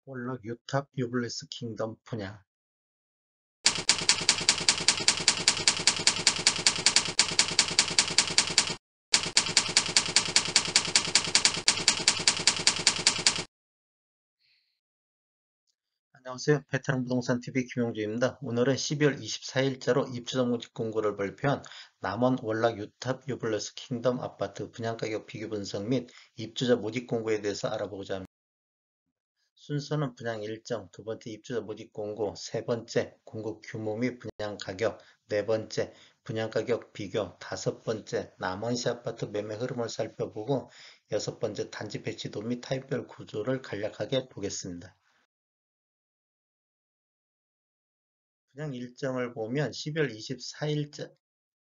월락 유탑 유블리스 킹덤 분양. 안녕하세요. 베테랑 부동산 TV 김용주입니다. 오늘은 12월 24일자로 입주자 모집 공고를 발표한 남원 월락 유탑 유블리스 킹덤 아파트 분양가격 비교 분석 및 입주자 모집 공고에 대해서 알아보고자 합니다. 순서는 분양 일정, 두 번째 입주자 모집 공고, 세 번째 공급 규모 및 분양 가격, 네 번째 분양 가격 비교, 다섯 번째 남원시 아파트 매매 흐름을 살펴보고, 여섯 번째 단지 배치도 및 타입별 구조를 간략하게 보겠습니다. 분양 일정을 보면 12월 24일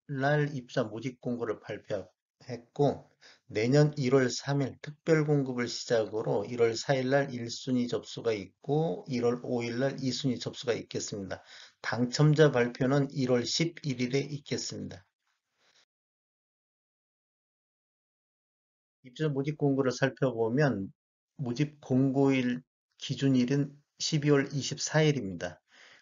날 입주자 모집 공고를 발표했고, 내년 1월 3일 특별 공급을 시작으로 1월 4일 날 1순위 접수가 있고 1월 5일 날 2순위 접수가 있겠습니다. 당첨자 발표는 1월 11일에 있겠습니다. 입주자 모집 공고를 살펴보면 모집 공고일 기준일은 12월 24일입니다.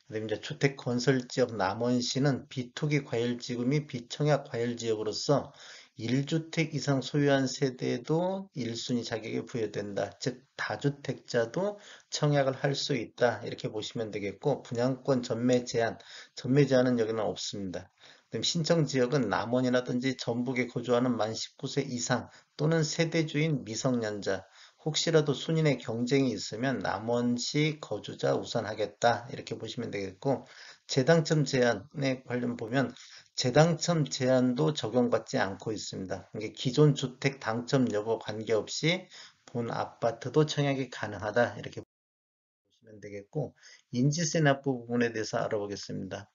그다음에 이제 주택 건설 지역 남원시는 비토기 과열지구 및 비청약 과열지역으로서 1주택 이상 소유한 세대도 1순위 자격이 부여된다. 즉 다주택자도 청약을 할 수 있다. 이렇게 보시면 되겠고, 분양권 전매 제한은 여기는 없습니다. 그다음 신청 지역은 남원이라든지 전북에 거주하는 만 19세 이상 또는 세대주인 미성년자, 혹시라도 순인의 경쟁이 있으면 남원시 거주자 우선하겠다. 이렇게 보시면 되겠고, 재당첨 제한에 관련 보면 재당첨 제한도 적용받지 않고 있습니다. 이게 기존 주택 당첨 여부 관계없이 본 아파트도 청약이 가능하다. 이렇게 보시면 되겠고, 인지세 납부 부분에 대해서 알아보겠습니다.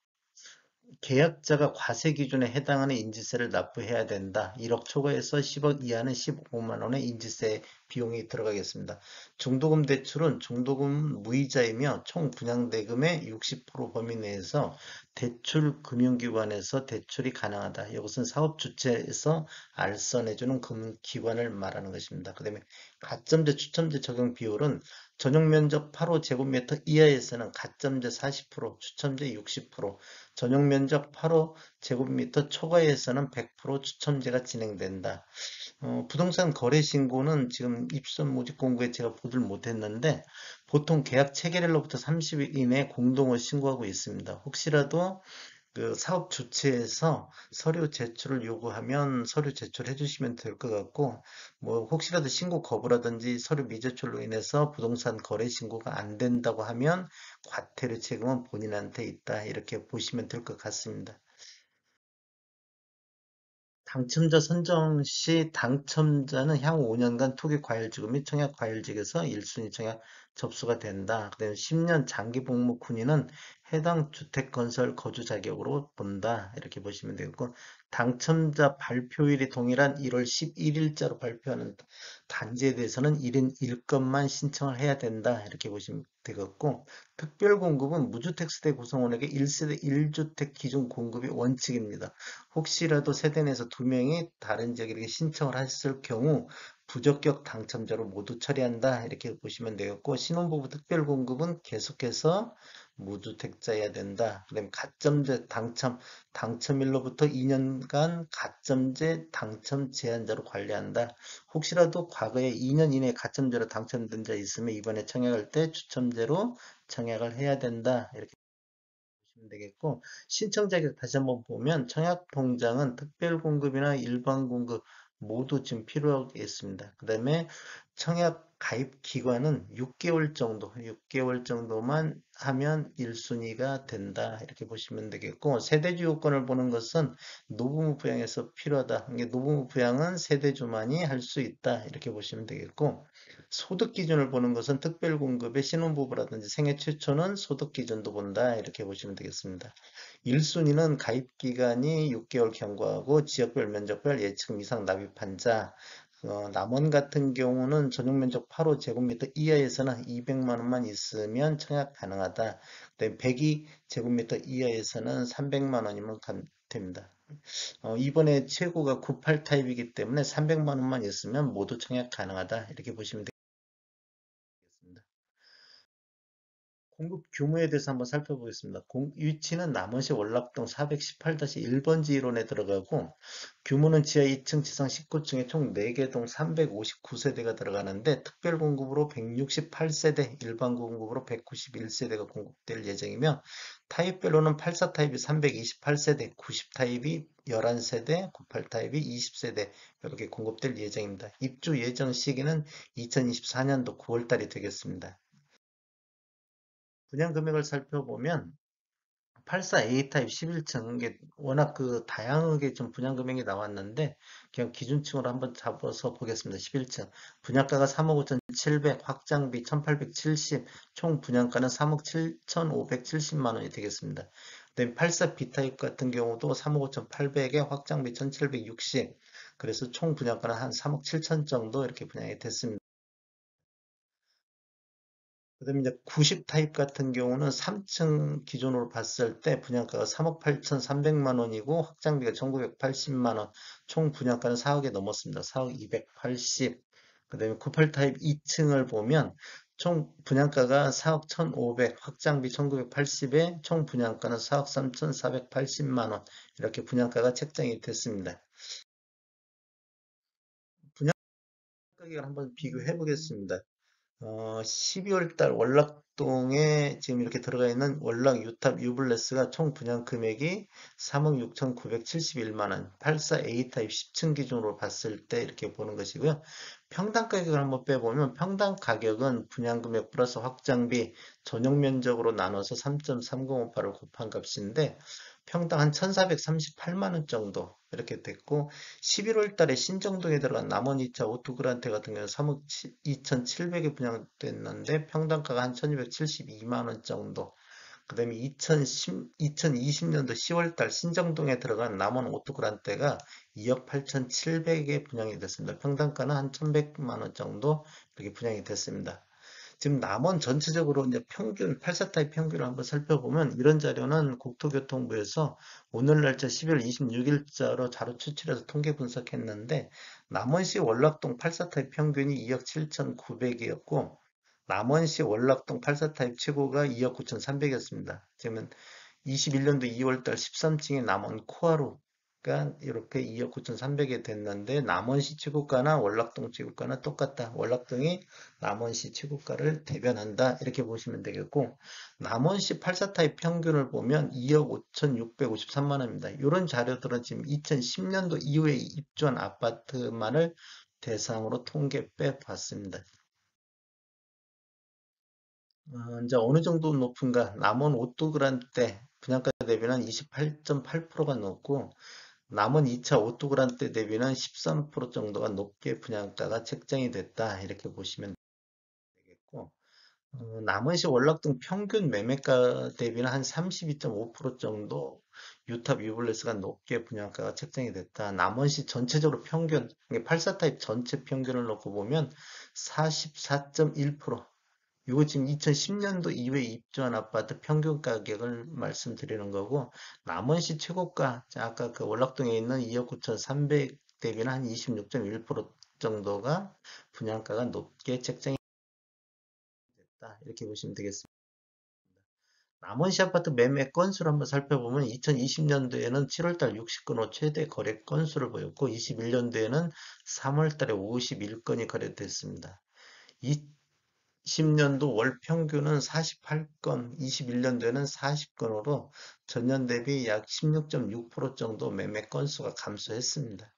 계약자가 과세 기준에 해당하는 인지세를 납부해야 된다. 1억 초과해서 10억 이하는 15만 원의 인지세 비용이 들어가겠습니다. 중도금 대출은 중도금 무이자이며 총 분양대금의 60% 범위 내에서 대출 금융기관에서 대출이 가능하다. 이것은 사업 주체에서 알선해주는 금융기관을 말하는 것입니다. 그 다음에 가점제 추첨제 적용 비율은 전용 면적 8호 제곱미터 이하에서는 가점제 40%, 추첨제 60%, 전용 면적 8호 제곱미터 초과에서는 100% 추첨제가 진행된다. 부동산 거래 신고는 지금 입선 모집 공고에 제가 보질 못했는데 보통 계약 체결일로부터 30일 이내에 공동으로 신고하고 있습니다. 혹시라도 그 사업 주체에서 서류 제출을 요구하면 서류 제출해 주시면 될 것 같고, 뭐 혹시라도 신고 거부라든지 서류 미제출로 인해서 부동산 거래 신고가 안 된다고 하면 과태료 책임은 본인한테 있다. 이렇게 보시면 될 것 같습니다. 당첨자 선정 시 당첨자는 향후 5년간 토기과열지구 및 청약과열지구에서 1순위 청약 접수가 된다. 그다음에 10년 장기 복무 군인은 해당 주택 건설 거주 자격으로 본다. 이렇게 보시면 되겠고, 당첨자 발표일이 동일한 1월 11일자로 발표하는 단지에 대해서는 1인 1건만 신청을 해야 된다. 이렇게 보시면 되겠고, 특별 공급은 무주택 세대 구성원에게 1세대 1주택 기준 공급이 원칙입니다. 혹시라도 세대 내에서 두 명이 다른 지역에 신청을 했을 경우 부적격 당첨자로 모두 처리한다. 이렇게 보시면 되겠고, 신혼부부 특별공급은 계속해서 무주택자여야 된다. 그다음에 가점제 당첨일로부터 2년간 가점제 당첨 제한자로 관리한다. 혹시라도 과거에 2년 이내에 가점제로 당첨된 자 있으면 이번에 청약할 때 추첨제로 청약을 해야 된다. 이렇게 보시면 되겠고, 신청 자격 다시 한번 보면 청약 통장은 특별 공급이나 일반 공급 모두 지금 필요하겠습니다. 그 다음에 청약 가입 기간은 6개월 정도만 하면 1순위가 된다. 이렇게 보시면 되겠고, 세대주 요건을 보는 것은 노부모 부양에서 필요하다. 이게 노부모 부양은 세대주만이 할 수 있다. 이렇게 보시면 되겠고, 소득 기준을 보는 것은 특별공급의 신혼부부라든지 생애 최초는 소득 기준도 본다. 이렇게 보시면 되겠습니다. 1순위는 가입 기간이 6개월 경과하고 지역별 면적별 예측 이상 납입한 자. 남원 같은 경우는 전용 면적 8호 제곱미터 이하에서는 200만 원만 있으면 청약 가능하다. 102 제곱미터 이하에서는 300만 원이면 됩니다. 이번에 최고가 98 타입이기 때문에 300만 원만 있으면 모두 청약 가능하다. 이렇게 보시면 되겠습니다. 공급 규모에 대해서 한번 살펴보겠습니다. 위치는 남원시 월락동 418-1번지 1원에 들어가고 규모는 지하 2층, 지상 19층에 총 4개 동 359세대가 들어가는데 특별 공급으로 168세대, 일반 공급으로 191세대가 공급될 예정이며 타입별로는 84 타입이 328세대, 90 타입이 11세대, 98 타입이 20세대 이렇게 공급될 예정입니다. 입주 예정 시기는 2024년도 9월달이 되겠습니다. 분양 금액을 살펴보면 84A 타입 11층 이게 워낙 그 다양하게 좀 분양 금액이 나왔는데 그냥 기준층으로 한번 잡아서 보겠습니다. 11층 분양가가 3억 5,700 확장비 1,870 총 분양가는 3억 7,570만 원이 되겠습니다. 그다음에 84B 타입 같은 경우도 3억 5,800에 확장비 1,760 그래서 총 분양가는 한 3억 7천 정도 이렇게 분양이 됐습니다. 그다음에 이제 90 타입 같은 경우는 3층 기준으로 봤을 때 분양가가 3억 8,300만 원이고 확장비가 1,980만 원, 총 분양가는 4억에 넘었습니다. 4억 280. 그다음에 98 타입 2층을 보면 총 분양가가 4억 1,500, 확장비 1,980에 총 분양가는 4억 3,480만 원. 이렇게 분양가가 책정이 됐습니다. 분양 가격을 한번 비교해 보겠습니다. 12월 달 월락동에 지금 이렇게 들어가 있는 월락 유탑 유블레스가 총 분양 금액이 3억 6,971만 원, 84A 타입 10층 기준으로 봤을 때 이렇게 보는 것이고요. 평당 가격을 한번 빼보면 평당 가격은 분양 금액 플러스 확장비 전용 면적으로 나눠서 3.3058을 곱한 값인데 평당 한 1,438만 원 정도 이렇게 됐고 11월 달에 신정동에 들어간 남원 2차 오토그란테 같은 경우는 3억 2,700에 분양됐는데 평당가가 한 1,272만 원 정도. 그다음에 2020년도 10월 달 신정동에 들어간 남원 오토그란테가 2억 8,700에 분양이 됐습니다. 평당가는 한 1,100만 원 정도 이렇게 분양이 됐습니다. 지금 남원 전체적으로 이제 평균 84타입 평균을 한번 살펴보면 이런 자료는 국토교통부에서 오늘 날짜 12월 26일자로 자료 추출해서 통계 분석했는데 남원시 월락동 84타입 평균이 2억 7,900이었고 남원시 월락동 84타입 최고가 2억 9,300이었습니다. 그러면 21년도 2월달 13층에 남원 코아루가 이렇게 2억 9,300에 됐는데 남원시 최고가나 월락동 최고가는 똑같다. 월락동이 남원시 최고가를 대변한다. 이렇게 보시면 되겠고 남원시 84타입 평균을 보면 2억 5,653만 원입니다. 이런 자료들은 지금 2010년도 이후에 입주한 아파트만을 대상으로 통계 빼봤습니다. 이제 어느 정도 높은가? 남원 오토그란테 분양가 대비는 28.8%가 높고 남원 2차 오토그란테 대비는 13% 정도가 높게 분양가가 책정이 됐다. 이렇게 보시면 되겠고 남원시 월락동 평균 매매가 대비는 한 32.5% 정도 유탑 유블레스가 높게 분양가가 책정이 됐다. 남원시 전체적으로 평균, 84 타입 전체 평균을 놓고 보면 44.1%. 이거 지금 2010년도 이후에 입주한 아파트 평균 가격을 말씀드리는 거고, 남원시 최고가, 자, 아까 그 월락동에 있는 2억 9,300 대비는 한 26.1% 정도가 분양가가 높게 책정이 됐다. 이렇게 보시면 되겠습니다. 남원시 아파트 매매 건수를 한번 살펴보면 2020년도에는 7월달 60건으로 최대 거래 건수를 보였고, 21년도에는 3월달에 51건이 거래됐습니다. 20년도 월 평균은 48건, 21년도에는 40건으로 전년 대비 약 16.6% 정도 매매 건수가 감소했습니다.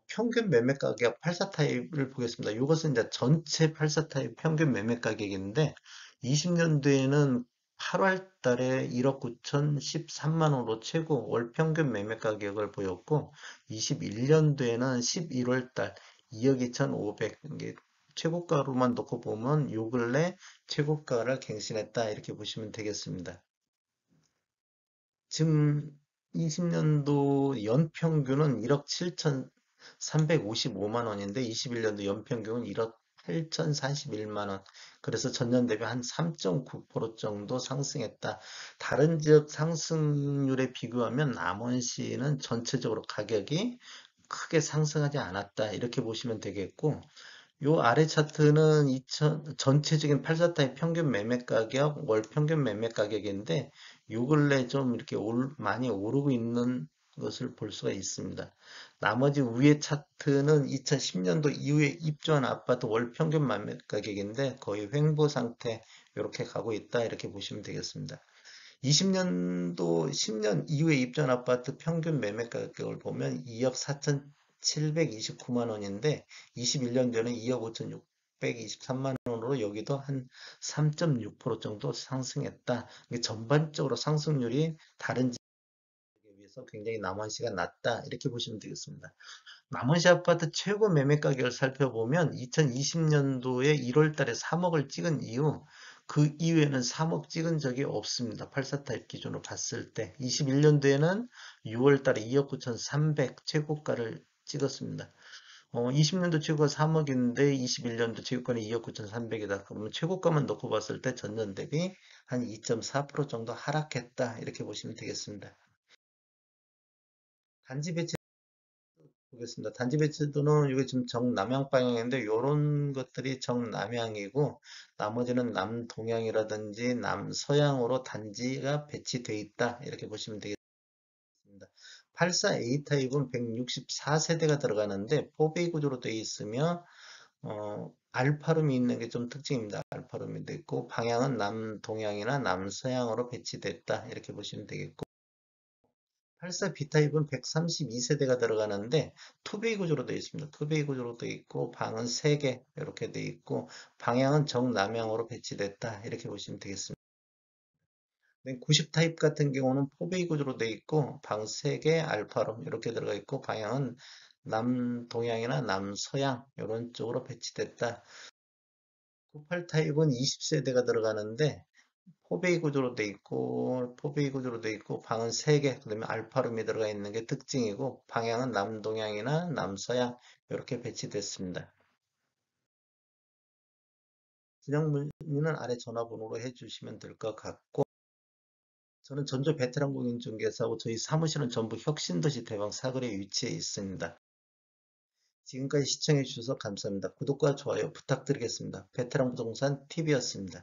평균 매매 가격 84 타입을 보겠습니다. 이것은 이제 전체 84 타입 평균 매매 가격인데 20년도에는 8월 달에 1억 9,013만 원으로 최고 월 평균 매매 가격을 보였고 21년도에는 11월 달 2억 2,500 이게 최고가로만 놓고 보면 요 근래 최고가를 갱신했다 이렇게 보시면 되겠습니다. 지금 20년도 연평균은 1억 7,355만 원인데 21년도 연평균은 1억 8,041만 원. 그래서 전년 대비 한 3.9% 정도 상승했다. 다른 지역 상승률에 비교하면 남원시는 전체적으로 가격이 크게 상승하지 않았다. 이렇게 보시면 되겠고 요 아래 차트는 전체적인 84타입 평균 매매 가격, 월 평균 매매 가격인데, 요 근래 좀 이렇게 많이 오르고 있는 것을 볼 수가 있습니다. 나머지 위에 차트는 2010년도 이후에 입주한 아파트 월 평균 매매 가격인데, 거의 횡보 상태, 이렇게 가고 있다, 이렇게 보시면 되겠습니다. 20년도 10년 이후에 입주한 아파트 평균 매매 가격을 보면 2억 4,729만 원인데 21년도에는 2억 5,623만 원으로 여기도 한 3.6% 정도 상승했다. 이게 전반적으로 상승률이 다른 지역에 비해서 굉장히 남원시가 낮다. 이렇게 보시면 되겠습니다. 남원시 아파트 최고 매매 가격을 살펴보면 2020년도에 1월 달에 3억을 찍은 이후 그 이후에는 3억 찍은 적이 없습니다. 84타입 기준으로 봤을 때 21년도에는 6월 달에 2억 9,300 최고가를 찍었습니다. 20년도 최고가 3억인데 21년도 최고가는 2억 9,300이다. 그러면 최고가만 놓고 봤을 때 전년 대비 한 2.4% 정도 하락했다. 이렇게 보시면 되겠습니다. 단지 배치 보겠습니다. 단지 배치도는 이게 지금 정남향 방향인데 이런 것들이 정남향이고 나머지는 남동향이라든지 남서향으로 단지가 배치되어 있다. 이렇게 보시면 되겠습니다. 84A 타입은 164세대가 들어가는데 포베이 구조로 되어 있으며 알파룸이 있는 게 좀 특징입니다. 알파룸이 되어 있고 방향은 남동향이나 남서향으로 배치됐다. 이렇게 보시면 되겠고 84 B타입은 132세대가 들어가는데 투베이 구조로 되어 있습니다. 투베이 구조로 되어 있고 방은 3개 이렇게 되어 있고 방향은 정남향으로 배치됐다. 이렇게 보시면 되겠습니다. 90 타입 같은 경우는 포베이 구조로 되어 있고 방 3개 알파룸 이렇게 들어가 있고 방향은 남동향이나 남서향 이런 쪽으로 배치됐다. 98 타입은 20세대가 들어가는데 포베이 구조로 돼 있고 방은 3개, 그다음에 알파룸이 들어가 있는 게 특징이고 방향은 남동향이나 남서향 이렇게 배치됐습니다. 진행 문의는 아래 전화번호로 해주시면 될 것 같고 저는 전조 베테랑 공인중개사고 저희 사무실은 전부 혁신도시 대방 사거리에 위치해 있습니다. 지금까지 시청해 주셔서 감사합니다. 구독과 좋아요 부탁드리겠습니다. 베테랑 부동산 TV였습니다.